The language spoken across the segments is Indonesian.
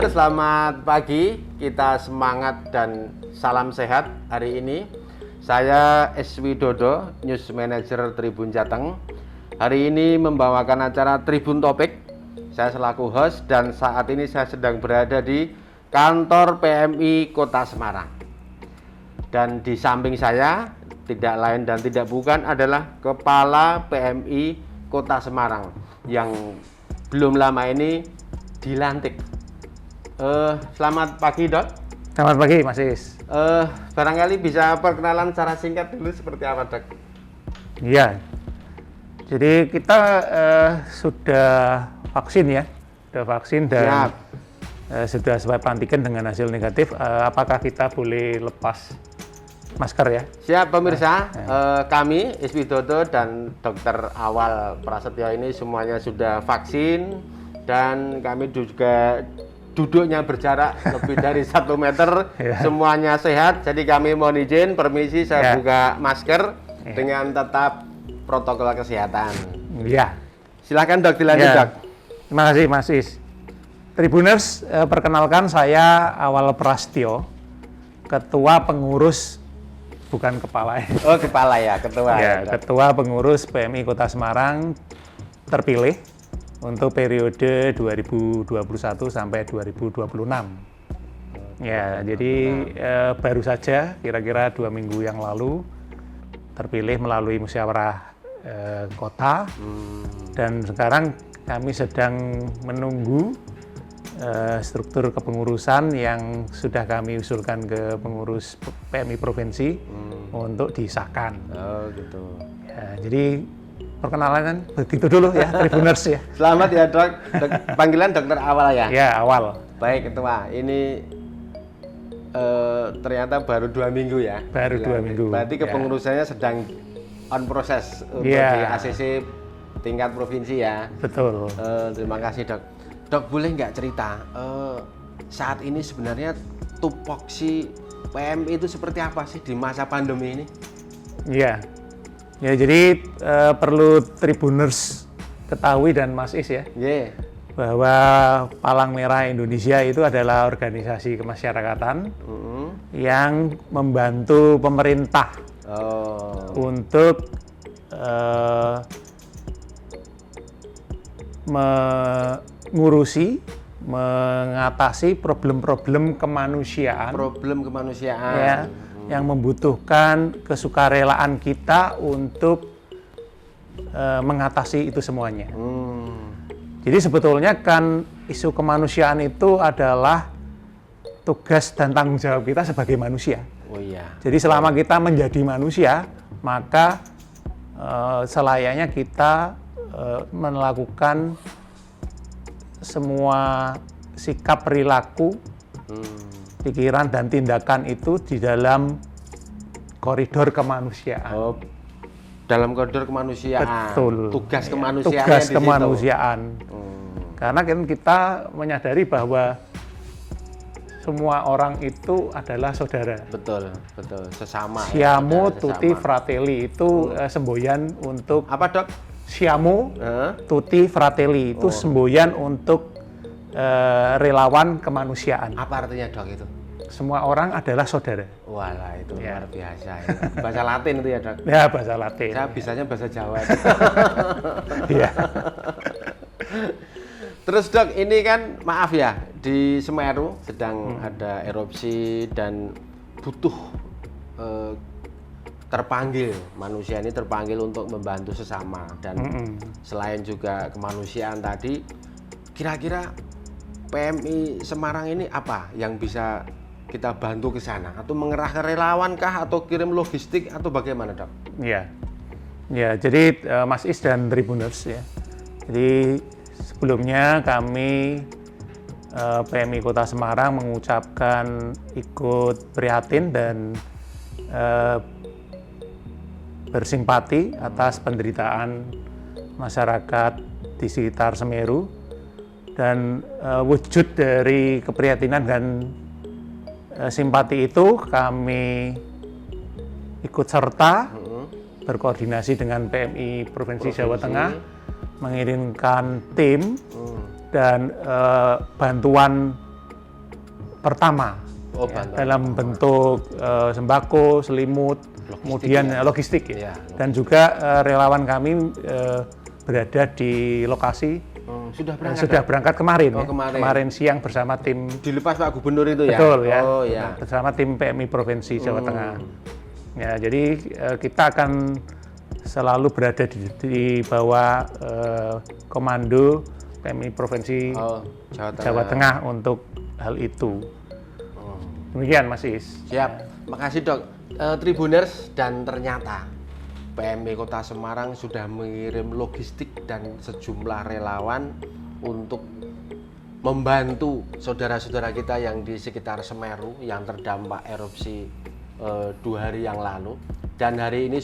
selamat pagi. Kita semangat dan salam sehat hari ini. Saya S. Widodo, News Manager Tribun Jateng. Hari ini membawakan acara Tribun Topik. Saya selaku host dan saat ini saya sedang berada di kantor PMI Kota Semarang. Dan di samping saya tidak lain dan tidak bukan adalah Kepala PMI Kota Semarang yang belum lama ini dilantik. Selamat pagi, Dok. Selamat pagi, Mas Is. Barangkali bisa perkenalan secara singkat dulu seperti apa, Dok? Iya. Jadi kita sudah vaksin ya, sudah vaksin dan sudah swab antigen dengan hasil negatif. Apakah kita boleh lepas masker ya? Siap pemirsa, kami S. Widodo dan Dr. Awal Prasetyo ini semuanya sudah vaksin dan kami juga duduknya berjarak lebih dari 1 meter, semuanya sehat. Jadi kami mohon izin, permisi saya buka masker dengan tetap protokol kesehatan. Iya. Silahkan, Dok, dilanjut, Dok. Terima kasih, Mas Is. Tribuners, perkenalkan saya Awal Prasetyo, Ketua Pengurus, bukan kepala. Oh, kepala ya, ketua. Ya, Ketua Pengurus PMI Kota Semarang terpilih untuk periode 2021 sampai 2026. Ya, jadi baru saja kira-kira 2 minggu yang lalu terpilih melalui musyawarah kota dan sekarang kami sedang menunggu struktur kepengurusan yang sudah kami usulkan ke pengurus PMI provinsi untuk disahkan. Oh, gitu. Ya, jadi perkenalan kan begitu dulu ya, Tribuners ya. Selamat ya, Dok. Panggilan Dokter Awal ya? Ya, Awal. Baik, Ketua. Ini ternyata baru 2 minggu ya? Baru 2 minggu. Berarti kepengurusannya sedang on proses untuk di ACC tingkat provinsi ya? Betul. Terima kasih, Dok. Dok, boleh nggak cerita saat ini sebenarnya tupoksi PMI itu seperti apa sih di masa pandemi ini? Iya. Ya, jadi perlu Tribuners ketahui dan Mas Is ya, bahwa Palang Merah Indonesia itu adalah organisasi kemasyarakatan yang membantu pemerintah untuk mengurusi, mengatasi problem-problem kemanusiaan. Problem kemanusiaan. Ya, yang membutuhkan kesukarelaan kita untuk mengatasi itu semuanya. Jadi sebetulnya kan isu kemanusiaan itu adalah tugas dan tanggung jawab kita sebagai manusia. Oh iya. Jadi selama kita menjadi manusia, maka selayaknya kita melakukan semua sikap perilaku, pikiran dan tindakan itu di dalam koridor kemanusiaan. Oh, dalam koridor kemanusiaan. Betul. Tugas kemanusiaan. Tugas kemanusiaan. Karena kan kita menyadari bahwa semua orang itu adalah saudara. Betul, betul. Sesama. Siamo ya, tutti fratelli itu semboyan untuk apa, Dok? Siamo tutti fratelli itu semboyan untuk relawan kemanusiaan. Apa artinya, Dok, itu? Semua orang adalah saudara. Walah, itu luar biasa. Ya. Bahasa Latin itu ya, Dok? Ya, bahasa Latin. Saya bisanya bahasa Jawa. Iya. Terus, Dok, ini kan maaf ya, di Semeru sedang ada erupsi dan butuh terpanggil, manusia ini terpanggil untuk membantu sesama dan selain juga kemanusiaan tadi, kira-kira PMI Semarang ini apa yang bisa kita bantu ke sana? Atau mengerahkan relawan kah? Atau kirim logistik? Atau bagaimana, Dok? Iya. Ya, jadi Mas Is dan Tribuners ya. Jadi sebelumnya kami PMI Kota Semarang mengucapkan ikut prihatin dan bersimpati atas penderitaan masyarakat di sekitar Semeru. Dan wujud dari keprihatinan dan simpati itu kami ikut serta berkoordinasi dengan PMI Provinsi Jawa Tengah mengirimkan tim dan bantuan pertama dalam bentuk sembako, selimut, kemudian logistik ya. Dan juga relawan kami berada di lokasi. Sudah berangkat kemarin, kemarin siang bersama tim. Dilepas Pak Gubernur itu ya? Betul ya. Nah, bersama tim PMI Provinsi Jawa Tengah. Ya, jadi kita akan selalu berada di bawah komando PMI Provinsi Jawa Tengah untuk hal itu. Demikian Mas Is. Siap. Makasih Dok. Tribuners, dan ternyata PMI Kota Semarang sudah mengirim logistik dan sejumlah relawan untuk membantu saudara-saudara kita yang di sekitar Semeru yang terdampak erupsi 2 hari yang lalu. Dan hari ini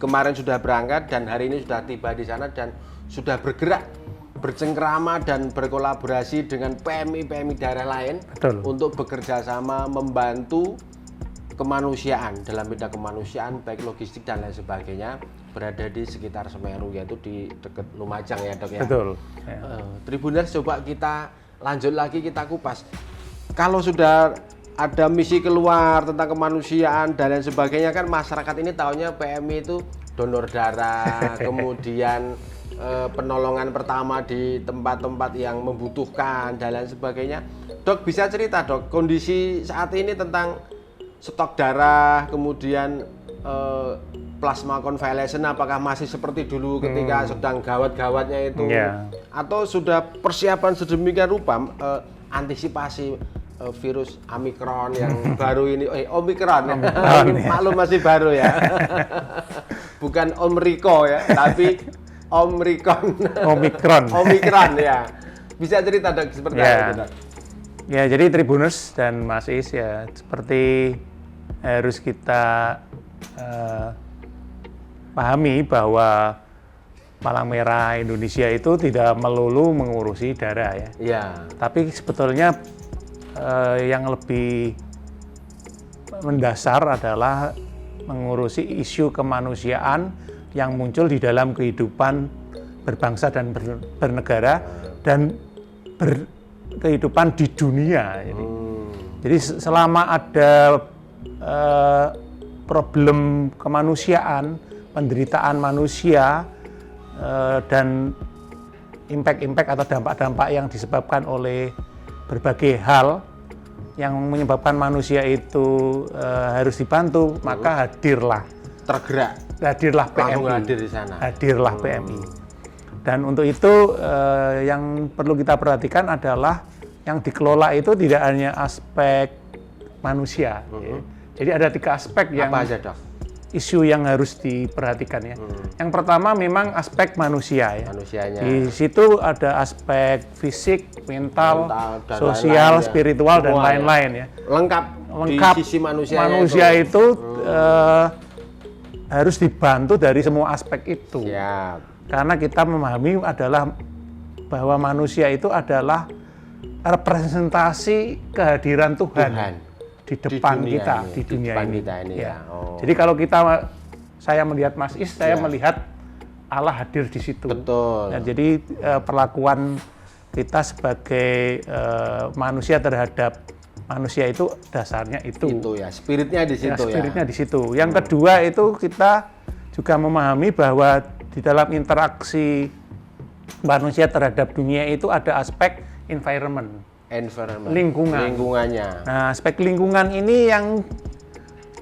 kemarin sudah berangkat dan hari ini sudah tiba di sana dan sudah bergerak, bercengkrama dan berkolaborasi dengan PMI daerah lain. Betul. Untuk bekerja sama membantu kemanusiaan, dalam bidang kemanusiaan baik logistik dan lain sebagainya, berada di sekitar Semeru, yaitu di dekat Lumajang ya Dok ya. Betul. Ya. Tribuners, coba kita lanjut lagi, kita kupas. Kalau sudah ada misi keluar tentang kemanusiaan dan lain sebagainya, kan masyarakat ini taunya PMI itu donor darah, kemudian penolongan pertama di tempat-tempat yang membutuhkan dan lain sebagainya. Dok, bisa cerita Dok, kondisi saat ini tentang stok darah, kemudian plasma convalescent, apakah masih seperti dulu ketika sedang gawat-gawatnya itu, atau sudah persiapan sedemikian rupa antisipasi virus Omikron yang baru ini, Omikron, maklum masih baru ya, bukan Omriko ya, tapi Omikron ya. Bisa cerita Dok seperti apa itu Dok? Ya, jadi Tribuners dan Mas Is ya, seperti harus kita pahami bahwa Palang Merah Indonesia itu tidak melulu mengurusi darah ya. Iya. Tapi sebetulnya yang lebih mendasar adalah mengurusi isu kemanusiaan yang muncul di dalam kehidupan berbangsa dan bernegara dan kehidupan di dunia. Jadi selama ada problem kemanusiaan, penderitaan manusia, dan impact-impact atau dampak-dampak yang disebabkan oleh berbagai hal yang menyebabkan manusia itu harus dibantu, maka hadirlah PMI. Hadirlah PMI. Dan untuk itu yang perlu kita perhatikan adalah yang dikelola itu tidak hanya aspek manusia. Ya. Jadi ada 3 aspek yang apa aja, Dok? Isu yang harus diperhatikan ya. Yang pertama memang aspek manusia ya. Manusianya. Di situ ada aspek fisik, mental sosial, lain-lain, spiritual dan lain-lain ya. Lengkap di sisi manusia itu harus dibantu dari semua aspek itu. Siap. Karena kita memahami adalah bahwa manusia itu adalah representasi kehadiran Tuhan. Di depan kita, di dunia ini. Ya. Jadi kalau saya melihat Mas Is, saya melihat Allah hadir di situ. Betul. Nah, jadi perlakuan kita sebagai manusia terhadap manusia itu dasarnya itu. Itu ya, spiritnya di situ ya. Spiritnya di situ. Yang kedua itu kita juga memahami bahwa di dalam interaksi manusia terhadap dunia itu ada aspek environment. Lingkungannya. Nah, aspek lingkungan ini yang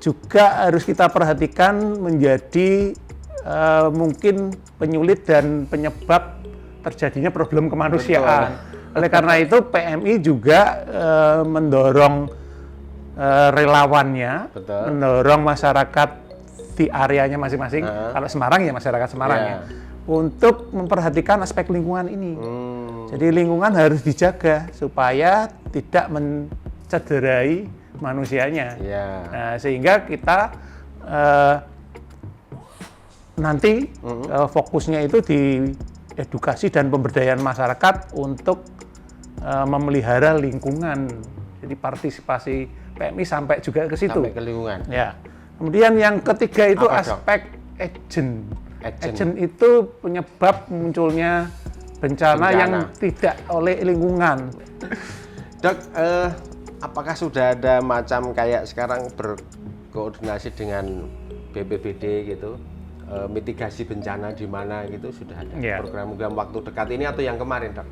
juga harus kita perhatikan menjadi mungkin penyulit dan penyebab terjadinya problem kemanusiaan. Betul. Oleh karena itu PMI juga mendorong relawannya, mendorong masyarakat di areanya masing-masing. Kalau Semarang ya masyarakat Semarang ya, untuk memperhatikan aspek lingkungan ini. Jadi lingkungan harus dijaga supaya tidak mencederai manusianya. Nah, sehingga kita nanti fokusnya itu di edukasi dan pemberdayaan masyarakat untuk memelihara lingkungan. Jadi partisipasi PMI sampai juga ke situ. Sampai ke lingkungan. Ya. Kemudian yang ketiga itu aspek agent. Agent itu penyebab munculnya bencana yang tidak oleh lingkungan. Dok, apakah sudah ada macam kayak sekarang berkoordinasi dengan BPBD gitu, mitigasi bencana di mana gitu, sudah ada program-program waktu dekat ini atau yang kemarin, Dok?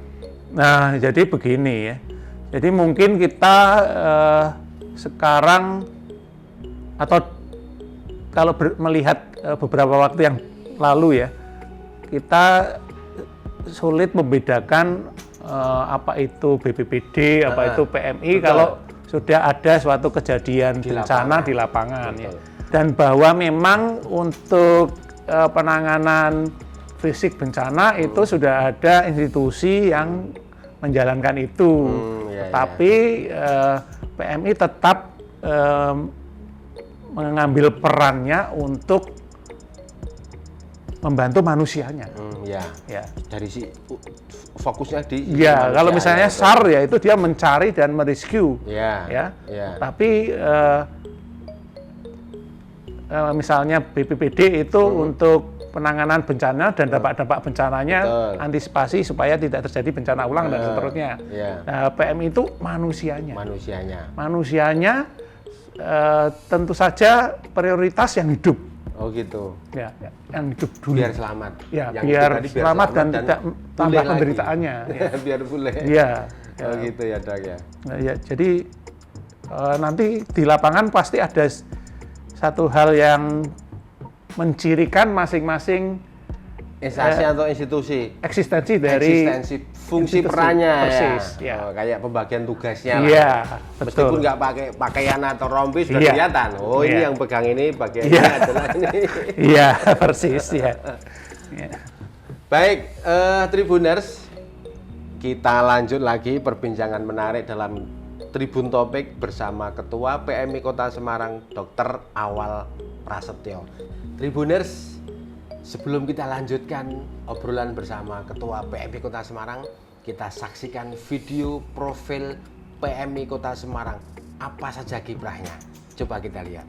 Nah, jadi begini ya. Jadi mungkin kita sekarang atau kalau melihat beberapa waktu yang lalu ya, kita sulit membedakan apa itu BPBD, apa itu PMI. Betul. Kalau sudah ada suatu kejadian bencana di lapangan. Ya. Dan bahwa memang untuk penanganan fisik bencana itu sudah ada institusi yang menjalankan itu. Tapi PMI tetap mengambil perannya untuk membantu manusianya. Ya. Dari si fokusnya di ya, kalau misalnya SAR ya itu dia mencari dan merescue. Tapi misalnya BPBD itu untuk penanganan bencana dan dampak-dampak bencananya, antisipasi supaya tidak terjadi bencana ulang dan seterusnya. Nah, PMI itu manusianya tentu saja prioritas yang hidup. Oh gitu. Ya, yang hidup dulu. Biar selamat. Ya, biar selamat dan tidak tambah penderitaannya. Biar boleh. Iya. Oh gitu ya, Dok ya. Nah, ya, jadi nanti di lapangan pasti ada satu hal yang mencirikan masing-masing instansi atau institusi, eksistensi dari fungsi perannya, persis, ya. Kayak pembagian tugasnya lah. Meskipun nggak pakai pakaian atau rompi sudah kelihatan. Oh ini yang pegang ini bagiannya adalah ini. Iya persis ya. Baik, Tribuners, kita lanjut lagi perbincangan menarik dalam Tribun Topik bersama Ketua PMI Kota Semarang, Dr. Awal Prasetyo. Tribuners, sebelum kita lanjutkan obrolan bersama Ketua PMI Kota Semarang, kita saksikan video profil PMI Kota Semarang. Apa saja kiprahnya? Coba kita lihat.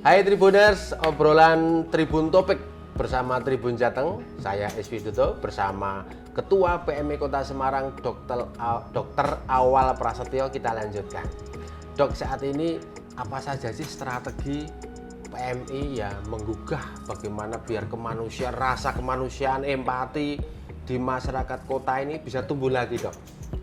Hai Tribuners, obrolan Tribun Topik bersama Tribun Jateng. Saya SV Dodo bersama Ketua PMI Kota Semarang, Dr. Awal Prasetyo. Kita lanjutkan. Dok, saat ini apa saja sih strategi PMI ya menggugah bagaimana biar kemanusiaan, rasa kemanusiaan, empati di masyarakat kota ini bisa tumbuh lagi, Dok?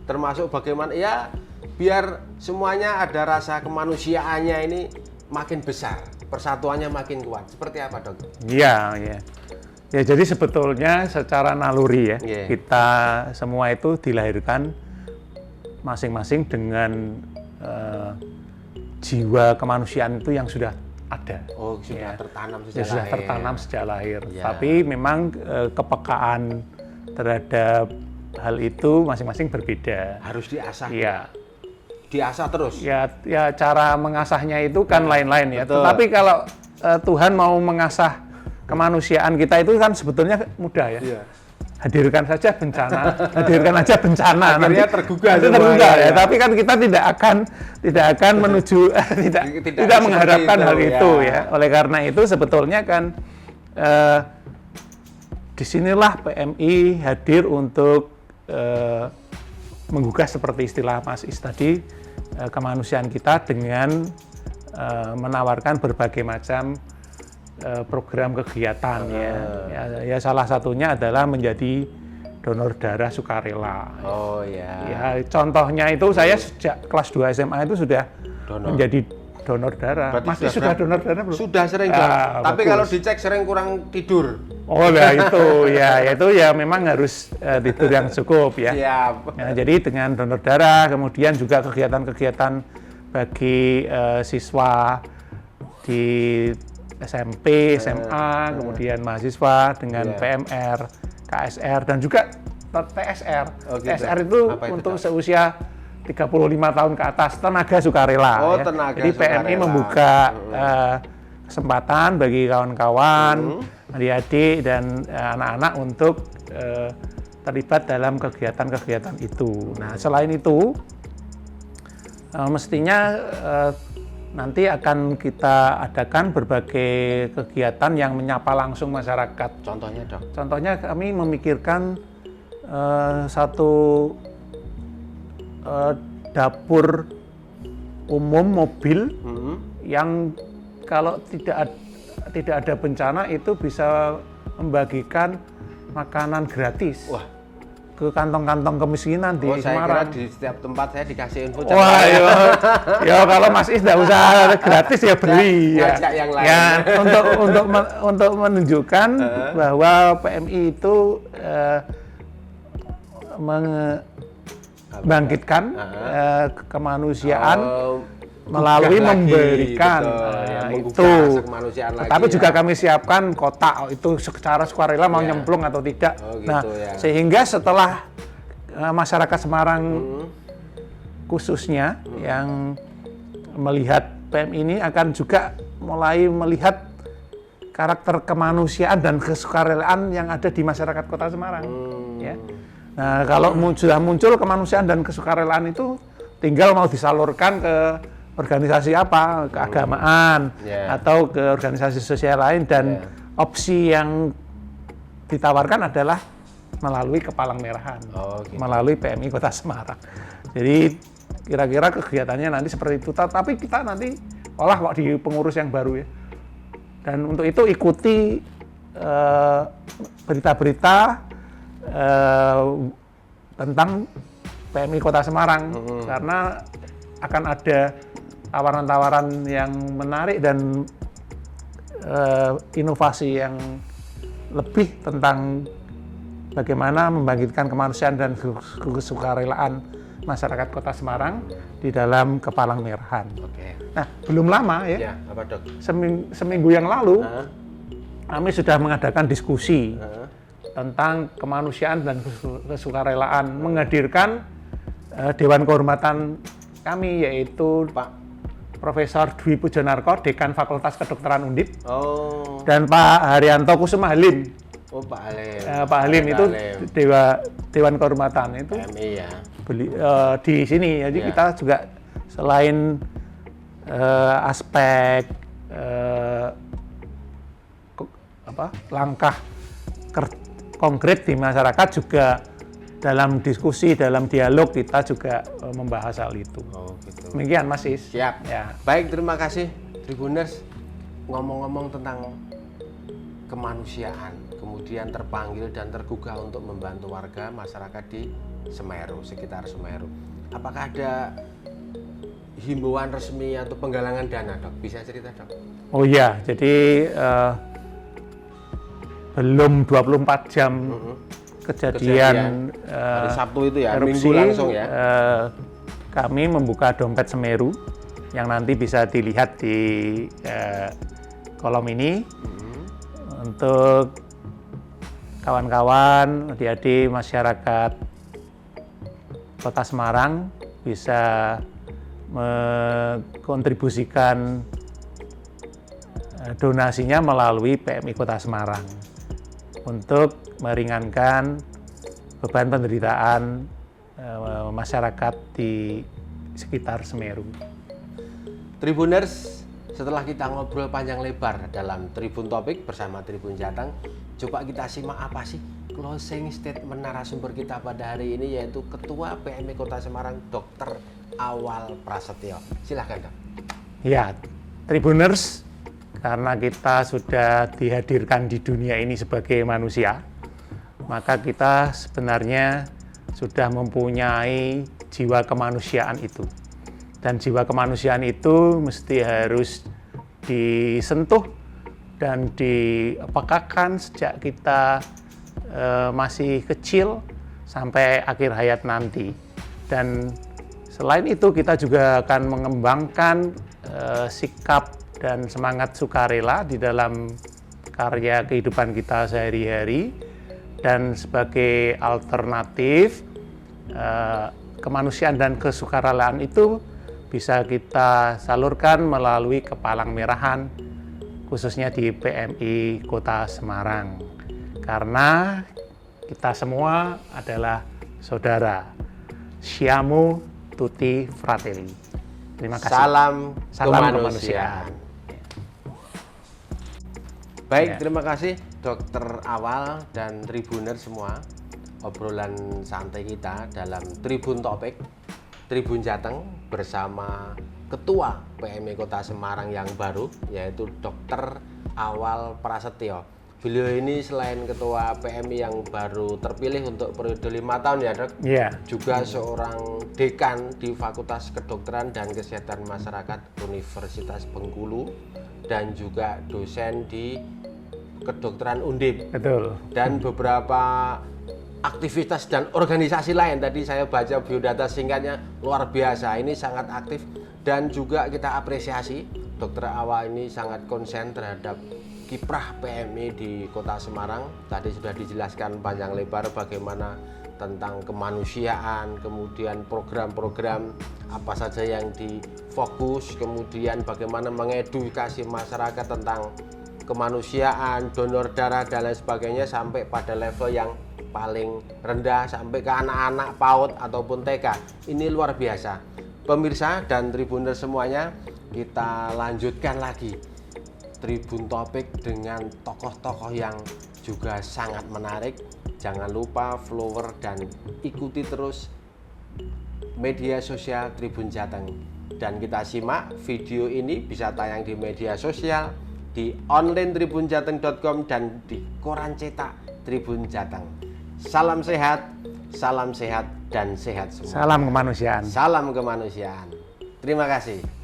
Termasuk bagaimana ya biar semuanya ada rasa kemanusiaannya ini makin besar, persatuannya makin kuat. Seperti apa, Dok? Iya. Ya, jadi sebetulnya secara naluri ya, kita semua itu dilahirkan masing-masing dengan jiwa kemanusiaan itu yang sudah ada. Oh, sudah tertanam sejak lahir. Sudah tertanam sejak lahir. Tapi memang kepekaan terhadap hal itu masing-masing berbeda. Harus diasah. Iya. Diasah terus. Ya cara mengasahnya itu kan lain-lain ya. Tetapi kalau Tuhan mau mengasah kemanusiaan kita itu kan sebetulnya mudah ya. Iya. Hadirkan saja bencana, hadirkan aja bencana. Akhirnya tergugah ya. Tapi kan kita tidak akan menuju tidak mengharapkan hal itu ya. Oleh karena itu sebetulnya kan disinilah PMI hadir untuk menggugah seperti istilah Mas Is tadi, kemanusiaan kita dengan menawarkan berbagai macam program kegiatan ya salah satunya adalah menjadi donor darah sukarela. Oh ya. Ya contohnya itu saya sejak kelas 2 SMA itu sudah menjadi donor darah. Berarti Masih sudah donor darah belum? Sudah sering, Dok. Tapi bagus. kalau dicek sering kurang tidur. Oh ya itu ya memang harus tidur yang cukup ya. Siap. Nah, jadi dengan donor darah, kemudian juga kegiatan-kegiatan bagi siswa di SMP, SMA, kemudian mahasiswa dengan PMR, KSR dan juga TSR. Oh, gitu. TSR itu untuk seusia 35 tahun ke atas, tenaga sukarela. Oh, ya. tenaga Jadi PMI sukarela. membuka kesempatan bagi kawan-kawan, adik-adik dan anak-anak untuk terlibat dalam kegiatan-kegiatan itu. Nah, selain itu mestinya nanti akan kita adakan berbagai kegiatan yang menyapa langsung masyarakat. Contohnya, Dok? Contohnya kami memikirkan satu dapur umum mobil yang kalau tidak ada bencana itu bisa membagikan makanan gratis. Wah, ke kantong-kantong kemiskinan di saya Semarang. kira di setiap tempat saya dikasih info. Wah, ya kalau Mas Is nggak usah gratis ya beli ya. Ngajak yang lain. Ya untuk menunjukkan bahwa PMI itu membangkitkan kemanusiaan melalui memberikan itu. Tapi juga kami siapkan kotak itu secara sukarela mau nyemplung atau tidak. Nah, sehingga setelah masyarakat Semarang khususnya yang melihat PMI ini akan juga mulai melihat karakter kemanusiaan dan kesukarelaan yang ada di masyarakat Kota Semarang. Ya. Nah, kalau sudah muncul kemanusiaan dan kesukarelaan itu tinggal mau disalurkan ke organisasi apa, keagamaan, atau ke organisasi sosial lain, dan opsi yang ditawarkan adalah melalui Kepalang Merahan, melalui PMI Kota Semarang. Jadi kira-kira kegiatannya nanti seperti itu, tapi kita nanti olah kok di pengurus yang baru ya. Dan untuk itu ikuti berita-berita tentang PMI Kota Semarang, karena akan ada tawaran-tawaran yang menarik dan inovasi yang lebih tentang bagaimana membangkitkan kemanusiaan dan kesukarelaan masyarakat Kota Semarang di dalam Kepalang Merahan. Nah, belum lama ya, apa, Dok? Seminggu yang lalu kami sudah mengadakan diskusi tentang kemanusiaan dan kesukarelaan, menghadirkan Dewan Kehormatan kami, yaitu Pak Profesor Dwi Pujonarko, Dekan Fakultas Kedokteran Undip, dan Pak Haryanto Kusuma Halim. Pak Halim. Pak Halim itu Dewan Kehormatan itu PMI ya. Di sini. Jadi kita juga selain aspek langkah konkret di masyarakat, juga dalam diskusi, dalam dialog kita juga membahas hal itu. Gitu. Demikian Mas Is. Siap. Ya. Baik, terima kasih Tribuners. Ngomong-ngomong tentang kemanusiaan, kemudian terpanggil dan tergugah untuk membantu warga masyarakat di Semeru, sekitar Semeru. Apakah ada himbauan resmi atau penggalangan dana, Dok? Bisa cerita, Dok? Oh iya, jadi belum 24 jam kejadian hari Sabtu itu ya, erupsi, Minggu langsung ya. Kami membuka dompet Semeru yang nanti bisa dilihat di kolom ini untuk kawan-kawan, adik-adik masyarakat Kota Semarang bisa mengkontribusikan donasinya melalui PMI Kota Semarang untuk meringankan beban penderitaan masyarakat di sekitar Semeru. Tribuners, setelah kita ngobrol panjang lebar dalam Tribun Topik bersama Tribun Jateng, coba kita simak apa sih closing statement narasumber kita pada hari ini, yaitu Ketua PMI Kota Semarang, Dr. Awal Prasetyo. Silahkan, Dok. Ya, Tribuners, karena kita sudah dihadirkan di dunia ini sebagai manusia, maka kita sebenarnya sudah mempunyai jiwa kemanusiaan itu. Dan jiwa kemanusiaan itu mesti harus disentuh dan dipekakan sejak kita masih kecil sampai akhir hayat nanti. Dan selain itu kita juga akan mengembangkan sikap dan semangat sukarela di dalam karya kehidupan kita sehari-hari, dan sebagai alternatif kemanusiaan dan kesukarelaan itu bisa kita salurkan melalui Kepalang Merahan, khususnya di PMI Kota Semarang, karena kita semua adalah saudara. Siamo tutti fratelli. Terima kasih. Salam Salam kemanusiaan. Baik, Ya. terima kasih Dokter Awal dan Tribuner semua. Obrolan santai kita dalam Tribun Topik, Tribun Jateng bersama Ketua PMI Kota Semarang yang baru, yaitu Dokter Awal Prasetyo. Beliau ini selain Ketua PMI yang baru terpilih untuk periode 5 tahun ya Dok, Iya. juga seorang dekan di Fakultas Kedokteran dan Kesehatan Masyarakat Universitas Bengkulu, dan juga dosen di Kedokteran Undip, Betul. dan beberapa aktivitas dan organisasi lain. Tadi saya baca biodata singkatnya luar biasa, ini sangat aktif, dan juga kita apresiasi Dokter Awal ini sangat konsen terhadap kiprah PMI di Kota Semarang. Tadi sudah dijelaskan panjang lebar bagaimana tentang kemanusiaan, kemudian program-program apa saja yang difokus, kemudian bagaimana mengedukasi masyarakat tentang kemanusiaan, donor darah dan lain sebagainya, sampai pada level yang paling rendah sampai ke anak-anak PAUD ataupun TK. Ini luar biasa. Pemirsa dan Tribuner semuanya, kita lanjutkan lagi Tribun Topik dengan tokoh-tokoh yang juga sangat menarik. Jangan lupa follower dan ikuti terus media sosial Tribun Jateng. Dan kita simak video ini bisa tayang di media sosial, di online tribunjateng.com dan di koran cetak Tribun Jateng. Salam sehat dan sehat semua. Salam kemanusiaan. Salam kemanusiaan. Terima kasih.